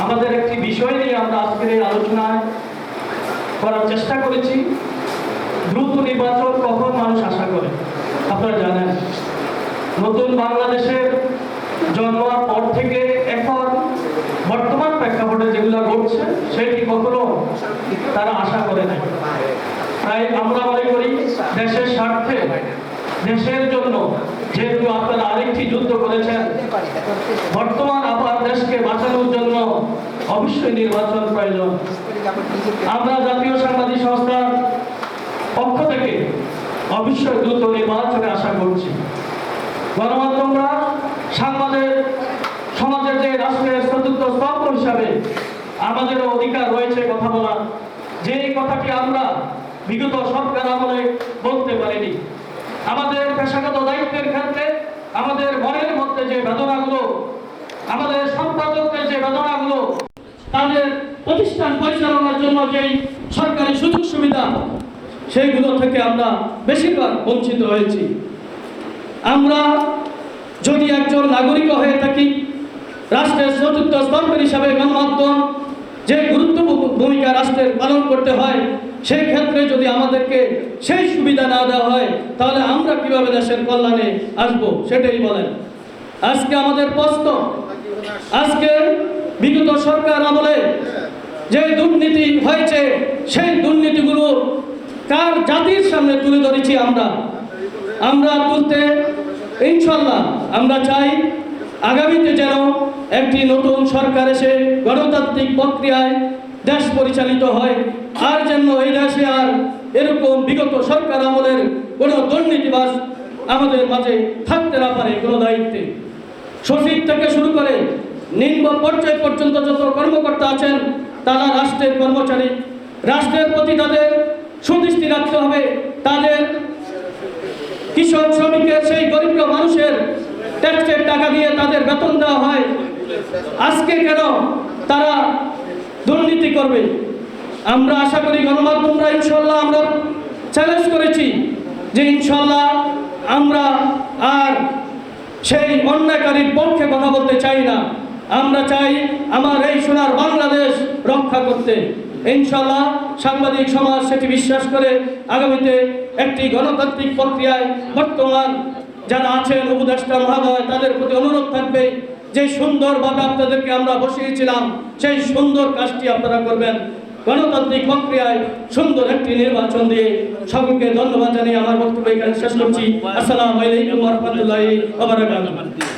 আমাদের একটি বিষয় নিয়ে আমরা আজকের এই আলোচনায় করার চেষ্টা করেছি। দ্রুত নির্বাচন কখন মানুষ আশা করে? আপনারা জানেন, নতুন বাংলাদেশের জন্মার পর থেকে এখন বর্তমান প্রেক্ষাপটে যেগুলো ঘটছে সেটি কখনো তারা আশা করে নাই। তাই আমরা মনে করি দেশের স্বার্থে, দেশের জন্য, যেহেতু আপনারা আরেকটি যুদ্ধ করেছেন, বর্তমান আবার দেশকে বাঁচানোর জন্য অবশ্যই নির্বাচন প্রয়োজন। আমরা জাতীয় সাংবাদিক সংস্থার পক্ষ থেকে অবশ্যই দ্রুত নির্বাচনে আশা করছি। গণমাধ্যমরা সমাজের যে রাষ্ট্রের চতুর্থ স্তম্ভ হিসাবে আমাদের অধিকার রয়েছে কথা বলার, যে কথাটি আমরা বিগত সরকার আমলে বলতে পারিনি। আমাদের পেশাগত দায়িত্বের ক্ষেত্রে আমাদের মনের মধ্যে যে বেদনাগুলো, আমাদের সম্পাদকদের যে বেদনাগুলো, তাদের প্রতিষ্ঠান পরিচালনার জন্য যেই সরকারি সুযোগ সুবিধা, সেইগুলো থেকে আমরা বেশিরভাগ বঞ্চিত হয়েছি। আমরা যদি একজন নাগরিক হয়ে থাকি, রাষ্ট্রের চতুর্থ স্তম্ভের হিসাবে গণমাধ্যম যে গুরুত্বপূর্ণ ভূমিকা রাষ্ট্রের পালন করতে হয়, সেই ক্ষেত্রে যদি আমাদেরকে সেই সুবিধা না দেওয়া হয়, তাহলে আমরা কিভাবে দেশের কল্যাণে আসব? সেটাই বলেন। আজকে আমাদের প্রশ্ন, আজকে বিগত সরকার আমলে যে দুর্নীতি হয়েছে, সেই দুর্নীতিগুলো কার জাতির সামনে তুলে ধরেছি আমরা তুলতে ইনশাল্লাহ আমরা চাই আগামীতে যেন একটি নতুন সরকার এসে গণতান্ত্রিক প্রক্রিয়ায় দেশ পরিচালিত হয়, আর যেন এই দেশে আর এরকম বিগত সরকার আমলের কোনো দুর্নীতিবাজ আমাদের মাঝে থাকতে না পারে। কোনো দায়িত্বে সচিব থেকে শুরু করে নিম্ন পর্যায় পর্যন্ত যত কর্মকর্তা আছেন, তারা রাষ্ট্রের কর্মচারী। রাষ্ট্রের প্রতি তাদের সুদৃষ্টি রাখতে হবে। তাদের কৃষক, শ্রমিকের, সেই গরিব মানুষের ট্যাক্সের টাকা দিয়ে তাদের বেতন দেওয়া হয়। আজকে কেন তারা দুর্নীতি করবে? আমরা আশা করি গণমাধ্যমরা ইনশাল্লাহ, আমরা চ্যালেঞ্জ করেছি যে ইনশাল্লাহ আমরা আর সেই অন্যায়কারীর পক্ষে কথা বলতে চাই না। আমরা চাই আমার এই সোনার বাংলাদেশ রক্ষা করতে। ইনশাল্লাহ সাংবাদিক সমাজ সেটি বিশ্বাস করে আগামীতে একটি গণতান্ত্রিক প্রক্রিয়ায় বর্তমান যারা আছেন উপদেষ্টা মহোদয়, তাদের প্রতি অনুরোধ থাকবে যে সুন্দরভাবে আপনাদেরকে আমরা বসিয়েছিলাম, সেই সুন্দর কাজটি আপনারা করবেন। গণতান্ত্রিক প্রক্রিয়ায় সুন্দর একটি নির্বাচন দিয়ে সকলকে ধন্যবাদ জানিয়ে আমার বক্তব্য এখানে শেষ করছি। আসসালামু আলাইকুম ওয়া রাহমাতুল্লাহি ওয়া বারাকাতুহু।